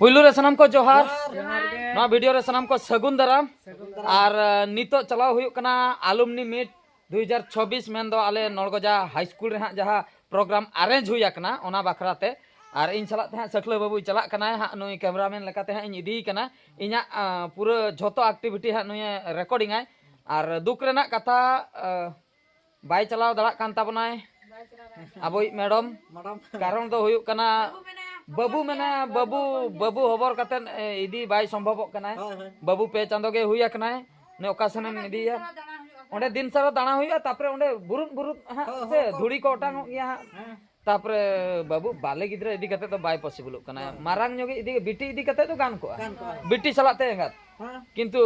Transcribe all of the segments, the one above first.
पुलू रे सनम को जोहार ना वीडियो रे सनम को सगुन दाराम और नितो चलाव हुई कना आलुमनी मीट 2024 मेन दो आले नड़गजा हाई स्कूल रे हां जहां प्रोग्राम अरेंज हुई कना ओना बखराते और इन चला ते सकले बाबू चला कना हां नुई कैमरामैन लेकाते हां इन इदी कना इना पूरा झोतो एक्टिविटी हां नुई रिकॉर्डिंग आय और दुख रेना कथा बाय चलाव दड़ा कान ताबनाय अबोई मैडम कारण दो हुई कना बाबू मेना बाबू बाबू हबर कते इदी बाय संभव कना बाबू पे चांदो गे हुई कना ने ओकासन इदिया ओंडे दिन सारा दाना हुई तापरे ओंडे बुरुत बुरुत से धुड़ी को ओटांग गया तापरे बाबू बाले गिद्रे इदी कते तो बाय पॉसिबल कना मारांग जोगे इदी बिटी इदी कते तो गान को बिटी चलाते एंगात किंतु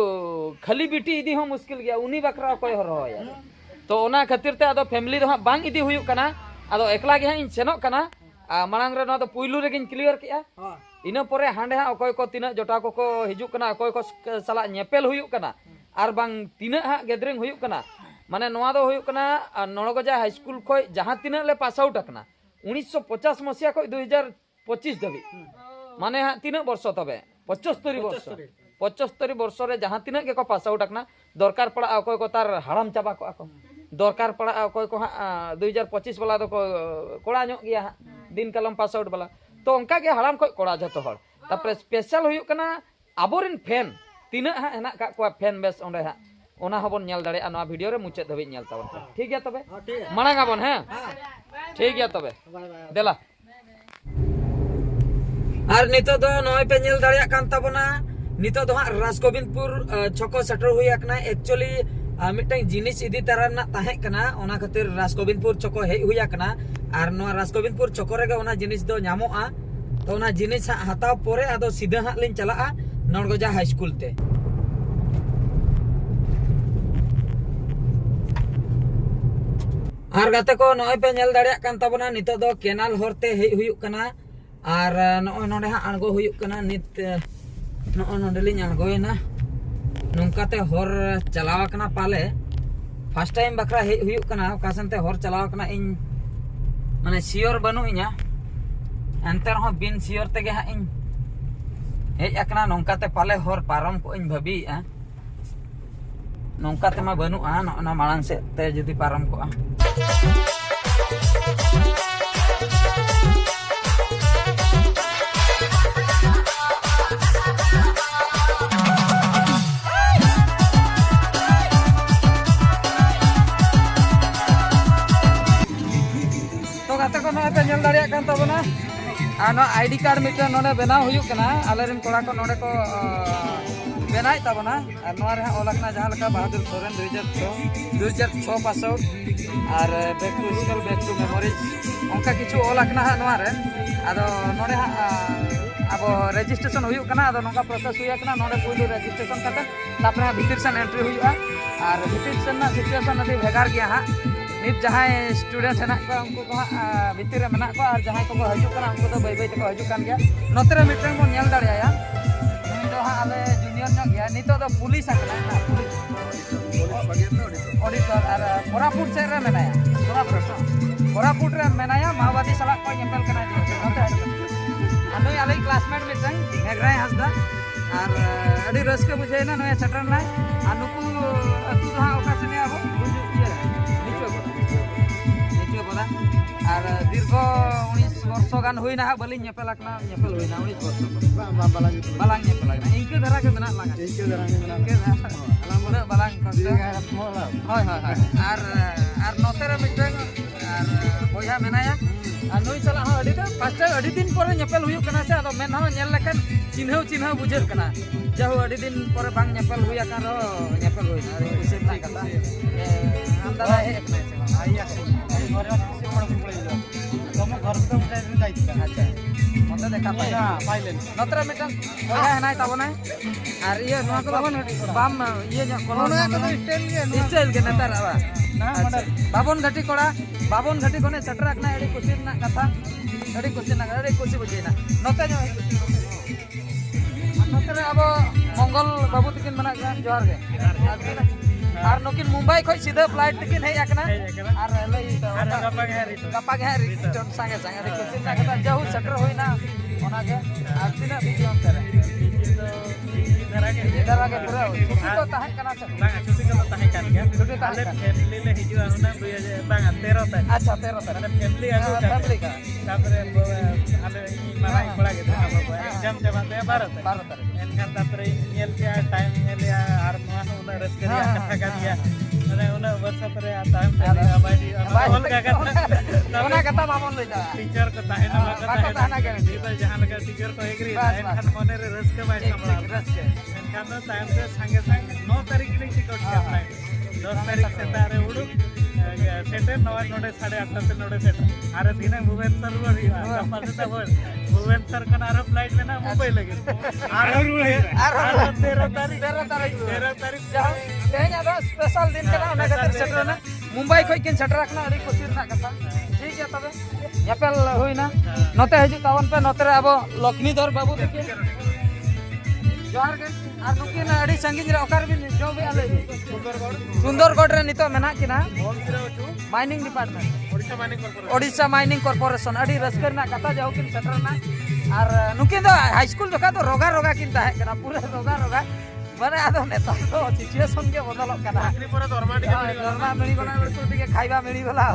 खाली बिटी इदी हो मुश्किल गया उनी बकरा कोई हरहोया तो ओना खातिर ते आदो फैमिली रो बांग इदी हुई कना आदो एकला गे इन सेनो कना मांग रे ना तो पुइलू रे गिन क्लियर किया इना परे हांडे हा अकोय को तिना जोटा को हिजु कना अकोय को सला नेपेल हुई कना और बांग तिना हा गैदरिंग हुई कना माने नोआ दो हुई कना नड़गजा हाई स्कूल खोय जहां तिना ले पास आउट कना 1950 मसिया खोय 2025 दबी माने हा तिना वर्ष तबे 75 वर्ष रे जहां तिना के को पास आउट कना दरकार पड़ा अकोय को तार हाड़ाम चाबा को दरकार पड़ा अकोय को 2025 वाला दो कोड़ा ᱧᱚᱜ गया दिन कलम पास आउट वाला तो उनका के हड़ाम को कोड़ा जतो हर तापर स्पेशल हुई कना आबोरिन फैन तीना हेना का को फैन बेस ओंडे हा ओना हबन नेल दाड़े आ वीडियो रे मुचाद धबे नेल ताबन ठीक गया तबे मांगा बन है ठीक गया तबे देला आर नितो दो नय पे नेल दाड़े कान ताबना नितो दो राजगोविंदपुर छको सेटर हुई akna एक्चुअली मिटन जिनिस इदी तरना ताहे कना ओना खातिर राजगोविंदपुर चको हे हुई कना और नो राजगोविंदपुर चको रे ओना जिनिस दो ᱧᱟᱢᱚᱜᱼᱟ तो ओना जिनिस हताव परे आदो सीधा हां लिन चलाआ नड़गजा हाई स्कूल ते और गाते को नय पे नेल दाड़िया कान ताबना नितो दो केनाल हरते हे हुई कना और नय नोडे हां अणगो हुई कना नित नय नोडे लिन अणगोयना नोंकाते हर चलाव कना पाले फर्स्ट टाइम बकरा हे हुई कना कासनते हर चलाव कना इन माने सियोर बनु इना अंतर हो बिन सियोर तेगे हा इन हे एकना नोंकाते पाले हर पारम को इन भाबी नोंकाते मा बनु ना माळांग से ते जदी पारम को नेल दाड़िया कान ताबना आनो आईडी कार्ड मिटे नोने बनाव हुई कना आलेरिन कोड़ा को नोने को बनाय ताबना और नोआ रे ओलकना जहां लका बहादुर सोरेन 2006 पास आउट और back to school back to memories ओंका किछु ओलकना हा नोआ रे आदो नोने हा अब रजिस्ट्रेशन हुई कना आदो नोका प्रोसेस हुई कना नोने पुइलु रजिस्ट्रेशन कते तापरे भीतर सन एंट्री हुईआ और भीतर सन ना सिचुएशन अभी भेगार गया हा नित जहां स्टूडेंट हेना को उनको को भीतर रे मेना को और जहां को हजू कना उनको तो बैबै तको हजू कान गया नोतरे मिटन को नेल दाड़िया नुई दो हा आले जूनियर न गया नितो दो पुलिस आकना ना पुलिस ऑडिटर और कोरापुट से रे मेनाया कोरापुट रे मेनाया माओवादी सला को नेपल कना जे नोते अनुई आले क्लासमेट मिटन हेग्राय हसदा और अडी रस्के बुझाइना नय सेटर ना अनुकु अतु दो हा ओकासने आबो और दीर्घ 19 वर्ष गान हुई ना बलिं नेपेलकना नेपेल हुई ना 19 वर्ष बालांग नेपेलकना इनके धरा के मेना लागा इनके धरा के मेना अलमोना बालांग कष्ट हाय हाय हाय और नोते रे मिटन और बोया मेनाया और नोई चला हो अडी फर्स्ट अडी दिन पर नेपेल हुई कना से अदो मेन हो नेल लकन चिन्हव बुझर कना जहु अडी दिन पर बांग नेपेल हुई का रो नेपेल हुई अरे उसे ना कता हम दादा हे एक ना आइया घर तो अच्छा मते देखा पाइलेन नत्र मिटन होया हनाय ताबना और ये नोआ को बाम ये कॉलोनी को स्टाइल के नेतार आवा ना बाबन घाटी कोने सेटर रखना एडी कुसी ना कथा एडी कुसी बुझेना नते नते अब मंगल बाबू तकिन मना जोहार के और नकिन मुंबई खो सीधा फ्लाइट तकिन हे आकना और लई गपा गे रिटर्न संगे संगे कुछ ना कथा जहु सेटर होइना ओना के और तीना वीडियो छुट्टी तो ताहे कना से बांगा छुट्टी को ताहे कान गया छुट्टी ताहे आले फैमिली ले हिजुआ हुना बांगा 13 तारीख अच्छा 13 तारीख माने फैमिली आगु फैमिली का तापरे आले मारा कोड़ा के बाबा एग्जाम जमा ते 12 तारीख एनखान तापरे नेल के टाइम नेल आर नवा उना रस्करिया कथा का दिया माने उना वर्ष परे टाइम आबादी होल का कथा ओना कथा बाबन लेदा टीचर को ताहे ना बाका ताना के तो जहां लगा टीचर को एग्री एनखान मने रे रस्क बाय संभला रस्क एनखान तो टाइम से संगे संग 9 तारीख ले टिकट करना 10 तारीख से तारे उडू सेटे 9 नोडे 8:30 से नोडे सेटे आरे दिने भुवनेश्वर बड़ी पालता बोल भुवनेश्वर का आरो फ्लाइट में ना मुंबई लगे आरो 13 तारीख तेज आदा स्पेशल दिन के ना ओना खातिर सेटर ना मुंबई खय किन सेटर रखना अड़ी खुशी रना कथा ठीक है तबे यापेल होइना नते हजू तावन पे नते अब लक्ष्मीधर बाबू देखे जोहार के आर नुकिन अड़ी संगीज रे ओकार भी जो भी आले सुंदरगढ़ रे नितो मेना किना mining department Odisha mining corporation अड़ी रस्कर ना कथा जाओ किन सेटर ना आर नुकिन दो हाई स्कूल जोका तो रोगा रोगा किन ताहे कना पूरा रोगा रोगा माने आदो नेता तो सिचुएशन के बदलक कना आखरी पर दरमा मिली बना बेटू टिके खाइबा मिली वाला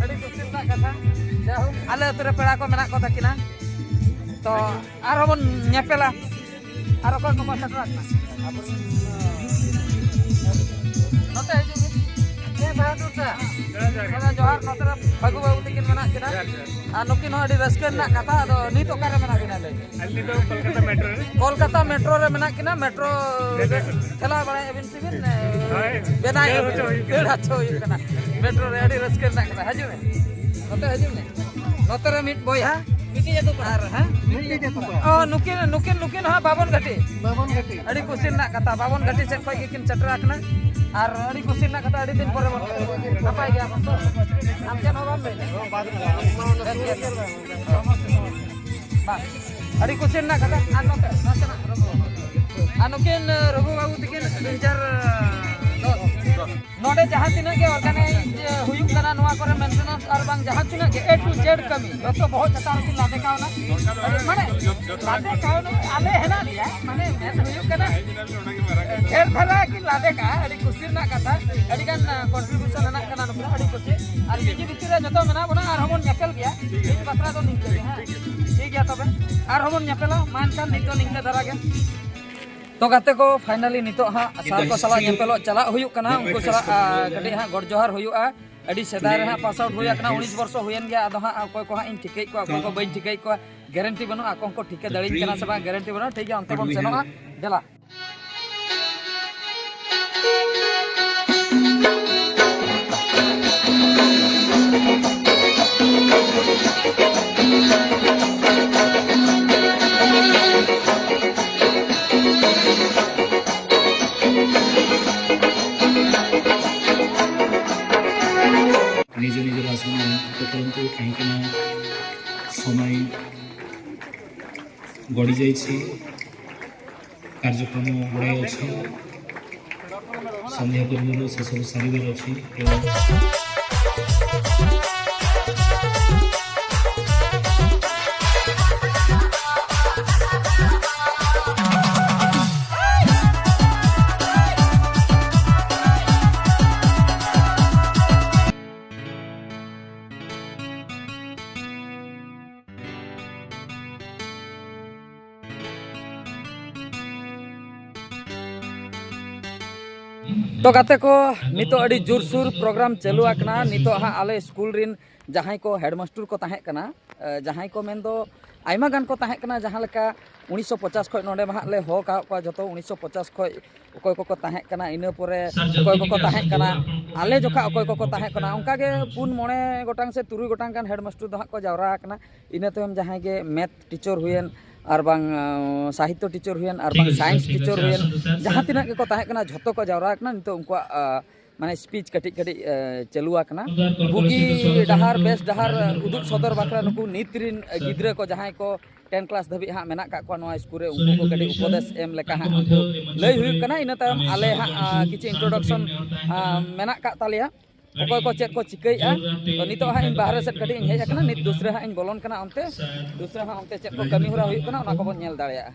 अड़ी खुशी ना कथा जाओ आले तोरे पेड़ा को मेना को तकिना तो आर हमन नेपेला आर को सेटर रखना नते हजू ए बहादुर सा दादा जोहार नतरा फगु बाबू तकिन मेना किना आ नुकिन अड़ी रस्कर ना कथा दो नित ओकारे मेना किना ले अल्ली तो कोलकाता मेट्रो रे मेना किना मेट्रो चला बड़ा एबिन सिबिन बेनाई अच्छा होई कना मेट्रो रे अड़ी रस्कर ना कथा हजू ने नते रे मिट बोय हा मिटी जतो आर हां मिटी जतो ओ नुकिन हा बाबन घाटी अड़ी खुशी ना कथा बाबन घाटी से कोई किन सेटर रखना आर अड़ी खुशी ना कथा अड़ी दिन परे नपाय गया बस हम के नोबाम बे अड़ी खुशी ना कथा अनुकिन रघु बाबू तकिन 2010 नोडे जहां तिना के ऑर्गेनाइज हुयुक कना नोवा करे मेंटेनेंस आर बांग जहां तिना के A to Z कमी तो बहुत चतार की लादे कावना माने लादे कावना आले हेना लिया माने मेन हुयुक कना ढेर भला की लादे का अड़ी खुशी ना कथा अड़ी कान कंट्रीब्यूशन ना कना न अड़ी खुशी आर बिजी बितिर जतो मेना बना आर हमन नेकल गया एक बतरा तो निकल गया ठीक है तबे आर हमन नेपेला मान कान नितो निंगे धरा के तो गाते को फाइनली नितो हा सार को सला नेपेलो चला हुयुक कना उनको सला कटी हा गड जोहार हुयुआ अड़ी सेदाय रे हा पास आउट हुया कना 19 वर्ष हुयन गया आदो हा कोय को हा इन ठिकै को कोय को बइन ठिकै को गारंटी बनो आको को ठिके दळिन कना सबा गारंटी बनो ठीक है अंत बन सेनोआ देला निज निज आसन करतु कहीं समय गड़ी जाइए कार्यक्रम गुड़ाई अच्छे संध्या पूर्व से सब सारे अच्छी तो गाते को नितो अड़ी जोरसुर प्रोग्राम चालू आकना नितो हा आले स्कूल रिन जहां को हेडमास्टर को ताहे कना जहां को मेन दो आइमा गान को ताहे कना जहां लेका 1950 खय नोडे मा ले हो का को जतो 1950 खय ओकोय को ताहे कना इना परे ओकोय को ताहे कना आले जोखा ओकोय को ताहे कना उनका के 4 गोटांग से 3 गोटांग गान हेडमास्टर दो को जावरा कना इना तम जहां के मैथ टीचर हुयन आर बांग साहित्य टीचर हुयन आर बांग साइंस टीचर हुयन जहां तिना के को ताहे कना झतो को जावरा कना नितो उनको माने स्पीच कटी कटी चलुआ कना बुगी डहार बेस डहार उदुग सदर बाकरा नुकु नित्रिन गिद्रा को जहां को 10 क्लास धबी हा मेना का को नवा स्कूल रे उनको को कटी उपदेश एम लेका हा लय हुई कना इना ताम आले हा किछि इंट्रोडक्शन मेना का तालिया ओकोय को चेक को चिकैया तो नितो हा इन बाहर से कटी हेज कना नित दूसरे हा इन बोलन कना अंते दूसरे हा अंते चेक को कमी होरा हुई कना ओना को बन नेल दाड़िया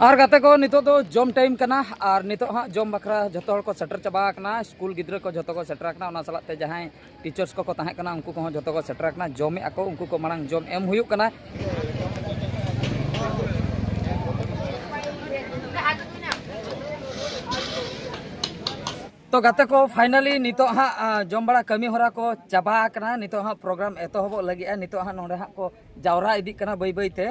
और गाते को नितो तो जम टाइम कना और नितो हाँ जम बखरा जतो को सेटर चबा कना स्कूल गिद्रा को जतो को सेटर कना ओना सलाते जहां टीचर्स को ताहे कना उनको को जतो को सेटर कना जमे आको उनको को मांग जम एम हुयुक कना तो गाते को फाइनली नितो हाँ जम बड़ा कमी होरा को चबा कना नितो हाँ प्रोग्राम एतोहब लगे नितो हाँ नोडे हाँ को जावरा इदी कना बै बै ते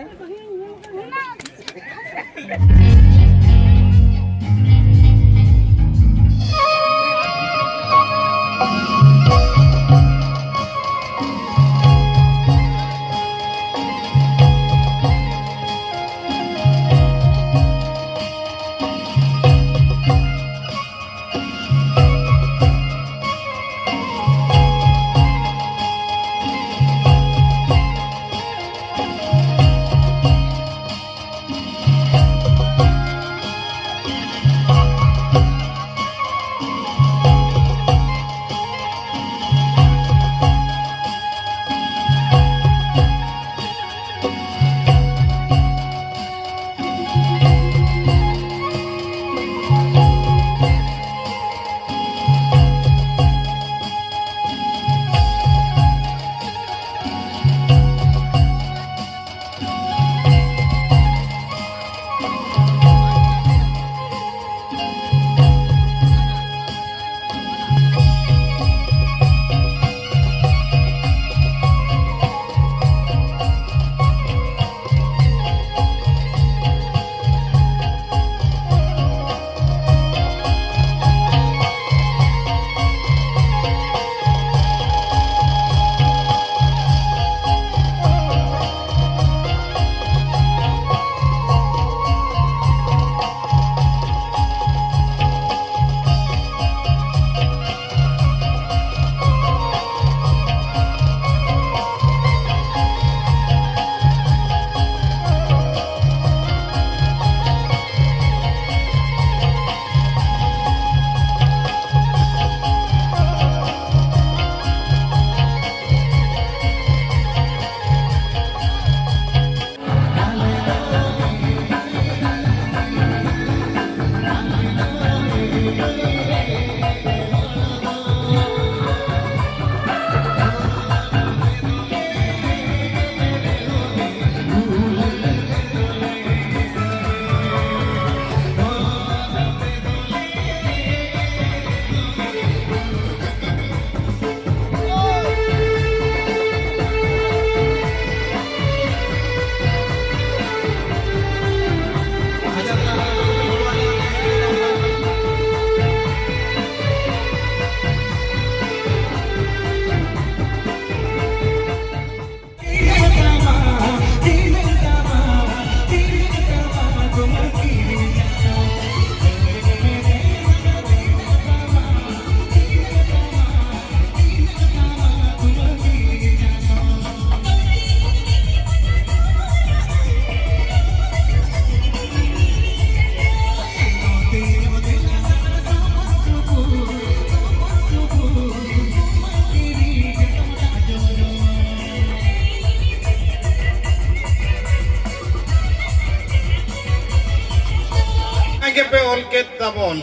पे ऑलकेट ताबन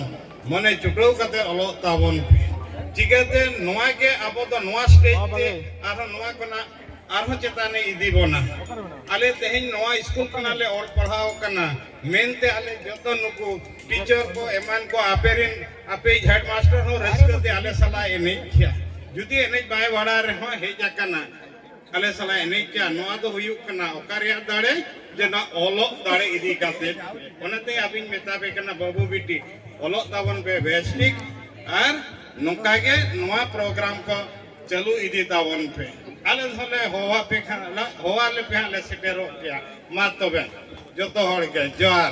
मने चुकड़ो कते अलो ताबन चिकाते नोआ के आबो तो नोआ स्टेज ते आरो नोआ कोना आरो चेताने इदी बोना आले तेहेन नोआ स्कूल कनाले और पढ़ाओ कना मेनते आले जतो नुकु टीचर को एमान को आपेरिन आपे हेड मास्टर हो रस्कते आले सला एने खिया जुदी एने बाय वाड़ा रे हो हे जाकना आले सला एने क्या नोआ तो हुयु कना ओकारिया दाड़े जना ओलो दाड़े इदी काते ओनते आबिन मेताबे कना बाबू बिटी ओलो तावन पे बेस्टिक और नोका के नोआ प्रोग्राम को चलू इदी तावन पे आले धले होवा पे खान होवा ले पे ले सेटेरो गया मा तबे जो तो हड़ के जोहार